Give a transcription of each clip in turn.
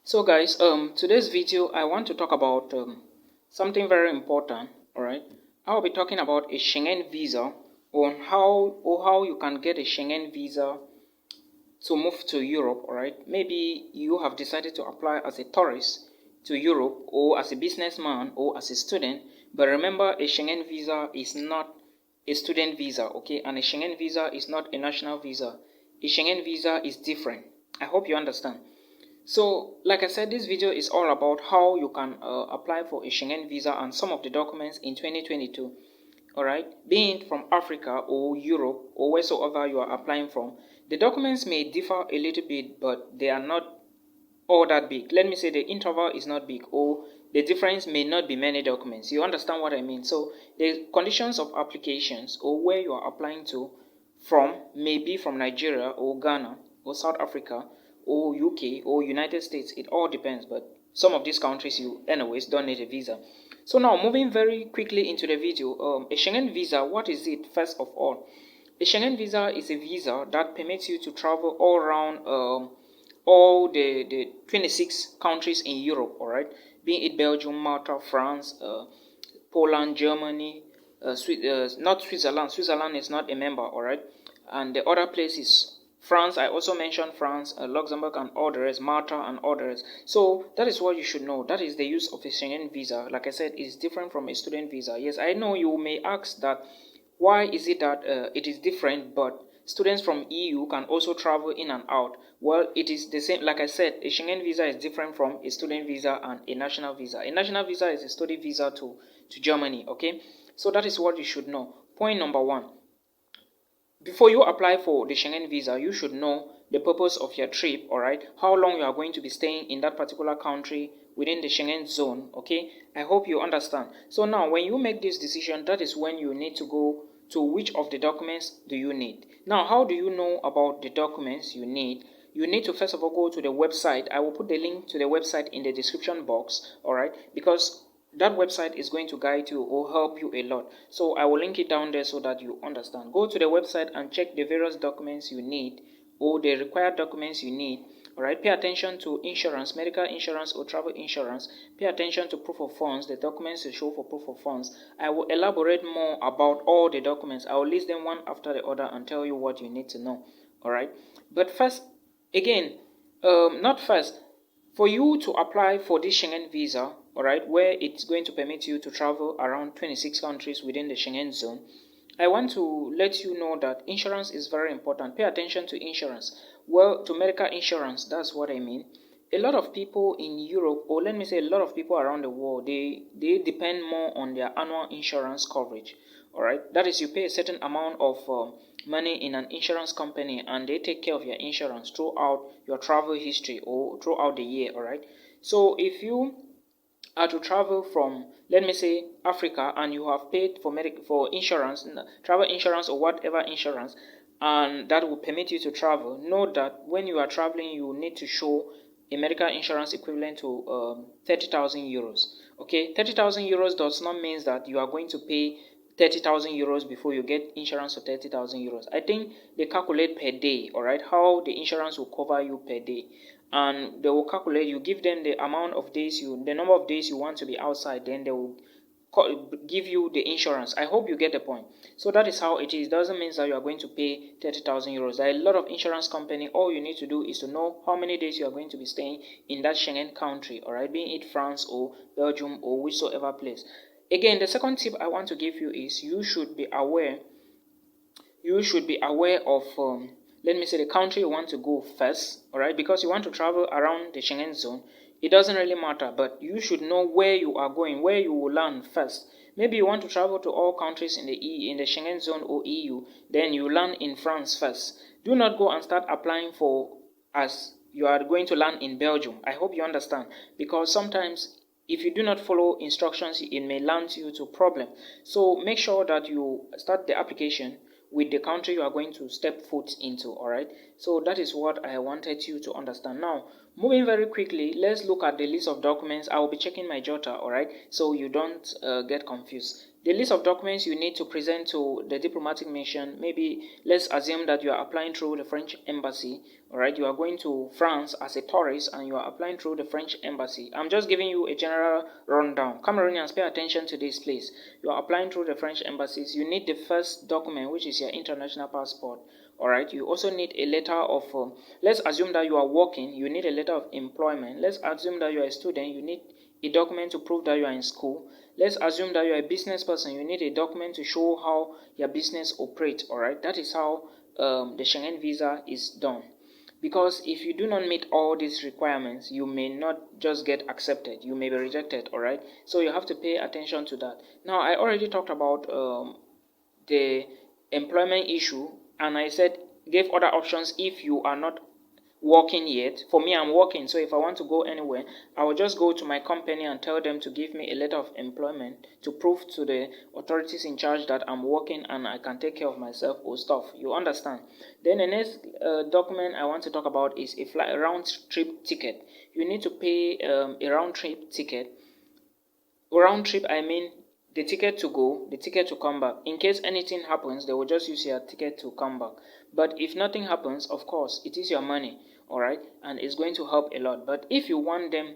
So guys, today's video I want to talk about something very important. All right, I'll be talking about a Schengen visa, on how you can get a Schengen visa to move to Europe. All right, maybe you have decided to apply as a tourist to Europe, or as a businessman, or as a student. But remember, a Schengen visa is not a student visa, okay? And a Schengen visa is not a national visa. A Schengen visa is different. I hope you understand. So, like I said, this video is all about how you can apply for a Schengen visa and some of the documents in 2022. Alright, being from Africa or Europe or wheresoever you are applying from, the documents may differ a little bit, but they are not all that big. Let me say the interval is not big, or the difference may not be many documents. You understand what I mean? So, the conditions of applications or where you are applying to from may be from Nigeria or Ghana or South Africa or UK or United States. It all depends, but some of these countries you anyways don't need a visa. So now moving very quickly into the video, a Schengen visa, what is it first of all? A Schengen visa is a visa that permits you to travel all around all the 26 countries in Europe, all right, being it Belgium, Malta, France, Poland, Germany, not Switzerland. Switzerland is not a member, all right, and the other places. France, I also mentioned France, Luxembourg, and all the rest, Malta, and all the rest. So that is what you should know. That is the use of a Schengen visa. Like I said, is different from a student visa. Yes, I know you may ask that why is it that it is different, but students from EU can also travel in and out. Well, it is the same. Like I said, a Schengen visa is different from a student visa and a national visa. A national visa is a study visa to Germany, okay? So that is what you should know. Point number one. Before you apply for the Schengen visa, you should know the purpose of your trip, all right? How long you are going to be staying in that particular country within the Schengen zone, okay? I hope you understand. So now, when you make this decision, that is when you need to go to which of the documents do you need. Now, how do you know about the documents you need? You need to first of all go to the website. I will put the link to the website in the description box, all right? Because that website is going to guide you or help you a lot. So I will link it down there so that you understand. Go to the website and check the various documents you need or the required documents you need. All right, pay attention to insurance, medical insurance or travel insurance. Pay attention to proof of funds, the documents you show for proof of funds. I will elaborate more about all the documents. I will list them one after the other and tell you what you need to know. All right, but first, again, not first, for you to apply for this Schengen visa, all right, where it's going to permit you to travel around 26 countries within the Schengen zone, I want to let you know that insurance is very important. Pay attention to insurance. Well, to medical insurance, that's what I mean. A lot of people in Europe, or let me say a lot of people around the world, they depend more on their annual insurance coverage. All right, that is, you pay a certain amount of money in an insurance company, and they take care of your insurance throughout your travel history or throughout the year. All right, so if you are to travel from, let me say, Africa, and you have paid for insurance, travel insurance or whatever insurance, and that will permit you to travel, know that when you are traveling, you need to show a medical insurance equivalent to 30,000 euros. Okay, 30,000 euros does not mean that you are going to pay 30,000 euros before you get insurance for 30,000 euros. I think they calculate per day, all right, how the insurance will cover you per day. And they will calculate, you give them the amount of days the number of days you want to be outside, then they will give you the insurance. I hope you get the point. So that is how it is. Doesn't mean that you are going to pay 30,000 euros. There are a lot of insurance company. All you need to do is to know how many days you are going to be staying in that Schengen country, all right, being it France or Belgium or whichsoever place. Again, the second tip I want to give you is you should be aware of let me say the country you want to go first, all right, because you want to travel around the Schengen zone. It doesn't really matter, but you should know where you are going, where you will land first. Maybe you want to travel to all countries in the Schengen zone or EU, then you land in France first. Do not go and start applying for as you are going to land in Belgium. I hope you understand, because sometimes if you do not follow instructions, it may land you to problem. So make sure that you start the application with the country you are going to step foot into, all right? So that is what I wanted you to understand. Now, moving very quickly, let's look at the list of documents. I will be checking my jotter, all right, so you don't get confused. The list of documents you need to present to the diplomatic mission, maybe let's assume that you are applying through the French embassy, alright, you are going to France as a tourist and you are applying through the French embassy. I'm just giving you a general rundown. Cameroonians, pay attention to this, please. You are applying through the French embassies. You need the first document, which is your international passport. Alright, you also need a letter of, let's assume that you are working, you need a letter of employment. Let's assume that you are a student, you need a document to prove that you are in school. Let's assume that you are a business person, you need a document to show how your business operates. Alright, that is how the Schengen visa is done. Because if you do not meet all these requirements, you may not just get accepted, you may be rejected. Alright, so you have to pay attention to that. Now, I already talked about the employment issue, and I said gave other options if you are not working yet. For me, I'm working, so if I want to go anywhere, I will just go to my company and tell them to give me a letter of employment to prove to the authorities in charge that I'm working and I can take care of myself or stuff. You understand? Then the next document I want to talk about is a round trip ticket. You need to pay a round trip ticket. Round trip, I mean the ticket to go, the ticket to come back. In case anything happens, they will just use your ticket to come back. But if nothing happens, of course, it is your money, alright, and it's going to help a lot. But if you want them,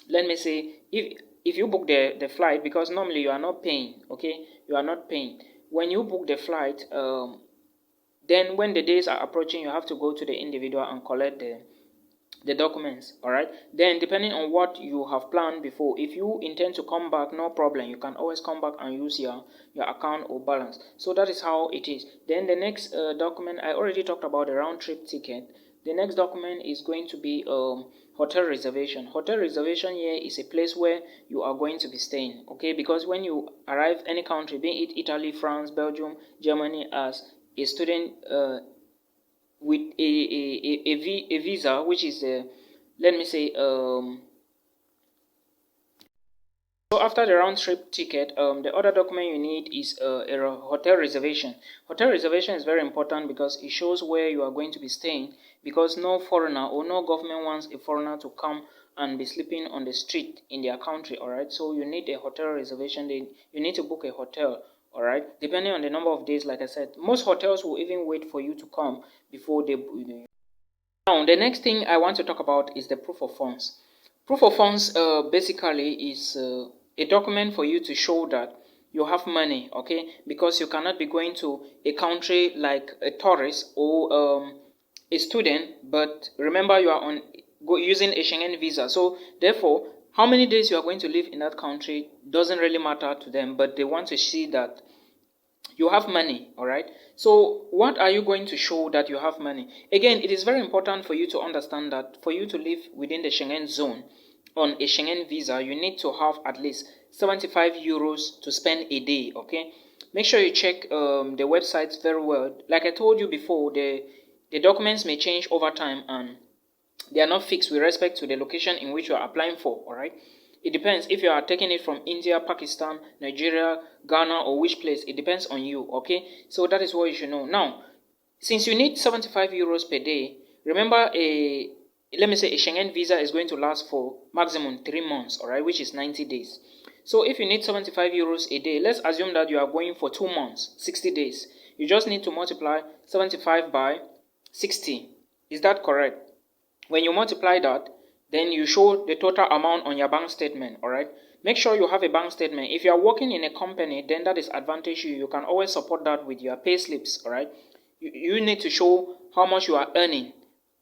let me say, if you book the flight, because normally you are not paying, okay, you are not paying. When you book the flight, then when the days are approaching, you have to go to the individual and collect the documents. Alright, then depending on what you have planned before, if you intend to come back, no problem, you can always come back and use your account or balance. So that is how it is. Then the next document, I already talked about the round trip ticket. The next document is going to be hotel reservation. Hotel reservation here is a place where you are going to be staying, okay, because when you arrive any country, be it Italy, France, Belgium, Germany, as a student with a visa, which is let me say so after the round trip ticket, the other document you need is a hotel reservation. Hotel reservation is very important because it shows where you are going to be staying, because no foreigner or no government wants a foreigner to come and be sleeping on the street in their country. Alright, so you need a hotel reservation. You need to book a hotel. Alright, depending on the number of days. Like I said, most hotels will even wait for you to come before they. Now, the next thing I want to talk about is the proof of funds. Proof of funds basically is a document for you to show that you have money, okay, because you cannot be going to a country like a tourist or a student, but remember you are using a Schengen visa. So therefore, how many days you are going to live in that country doesn't really matter to them, but they want to see that you have money. All right, so what are you going to show that you have money? Again, it is very important for you to understand that for you to live within the Schengen zone on a Schengen visa, you need to have at least 75 euros to spend a day. Okay, make sure you check the websites very well. Like I told you before, the documents may change over time and they are not fixed with respect to the location in which you are applying for. All right, it depends if you are taking it from India, Pakistan, Nigeria, Ghana, or which place. It depends on you. Okay, so that is what you should know. Now, since you need 75 euros per day, remember let me say a Schengen visa is going to last for maximum 3 months, all right, which is 90 days. So if you need 75 euros a day, let's assume that you are going for 2 months, 60 days. You just need to multiply 75 by 60. Is that correct? When you multiply that, then you show the total amount on your bank statement, all right? Make sure you have a bank statement. If you are working in a company, then that is advantage you. You can always support that with your pay slips, all right? You need to show how much you are earning.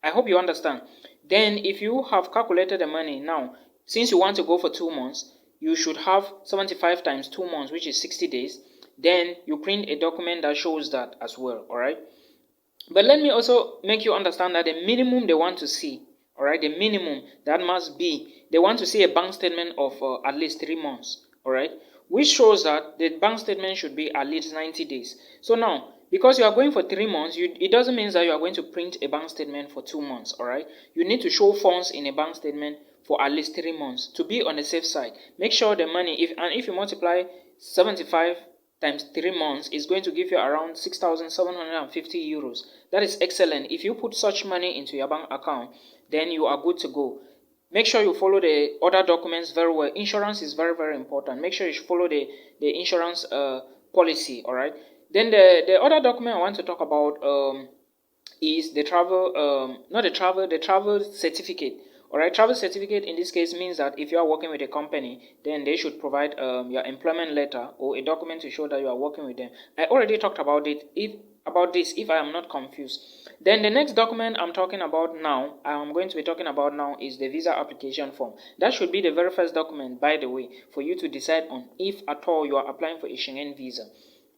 I hope you understand. Then if you have calculated the money, now, since you want to go for 2 months, you should have 75 times 2 months, which is 60 days. Then you print a document that shows that as well, all right? But let me also make you understand that the minimum they want to see, all right, the minimum that must be, they want to see a bank statement of at least 3 months, all right, which shows that the bank statement should be at least 90 days. So now, because you are going for 3 months, it doesn't mean that you are going to print a bank statement for 2 months, all right? You need to show funds in a bank statement for at least 3 months to be on the safe side. Make sure the money, if you multiply 75 times 3 months, is going to give you around 6,750 euros. That is excellent. If you put such money into your bank account, then you are good to go. make sure you follow the other documents very well. Insurance is very, very important. Make sure you follow the insurance policy. All right. Then the other document I want to talk about is the travel not the travel certificate. All right, travel certificate in this case means that if you are working with a company, then they should provide your employment letter or a document to show that you are working with them. I already talked about it. If I am not confused, then the next document I'm talking about now, I'm going to be talking about now, is the visa application form. That should be the very first document, by the way, for you to decide on if at all you are applying for a Schengen visa.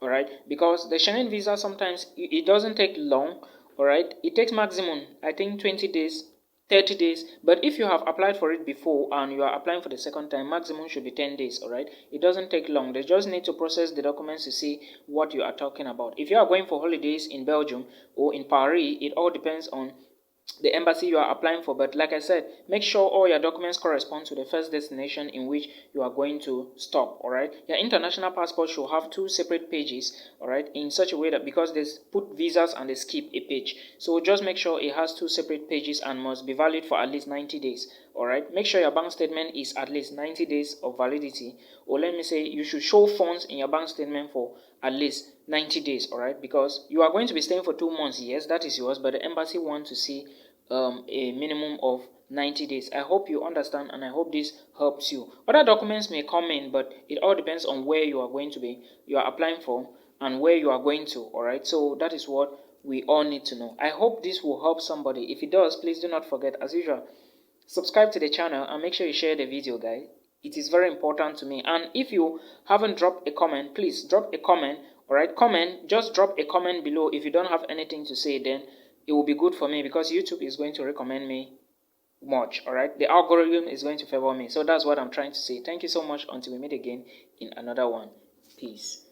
All right, because the Schengen visa sometimes it doesn't take long. All right, it takes maximum, I think, 20 days, 30 days. But if you have applied for it before and you are applying for the second time, maximum should be 10 days. All right, it doesn't take long. They just need to process the documents to see what you are talking about. If you are going for holidays in Belgium or in Paris, it all depends on the embassy you are applying for. But like I said, make sure all your documents correspond to the first destination in which you are going to stop. All right, your international passport should have 2 separate pages. All right, in such a way that, because they put visas and they skip a page, so just make sure it has 2 separate pages and must be valid for at least 90 days. All right, make sure your bank statement is at least 90 days of validity, or let me say you should show funds in your bank statement for at least 90 days. All right, because you are going to be staying for 2 months. Yes, that is yours, but the embassy wants to see a minimum of 90 days. I hope you understand, and I hope this helps you. Other documents may come in, but it all depends on where you are going to be, you are applying for, and where you are going to. All right, so that is what we all need to know. I hope this will help somebody. If it does, please do not forget, as usual, subscribe to the channel and make sure you share the video, guys. It is very important to me. And if you haven't dropped a comment, please drop a comment. All right, just drop a comment below. If you don't have anything to say, then it will be good for me, because YouTube is going to recommend me much. All right, the algorithm is going to favor me. So that's what I'm trying to say. Thank you so much. Until we meet again in another one. Peace.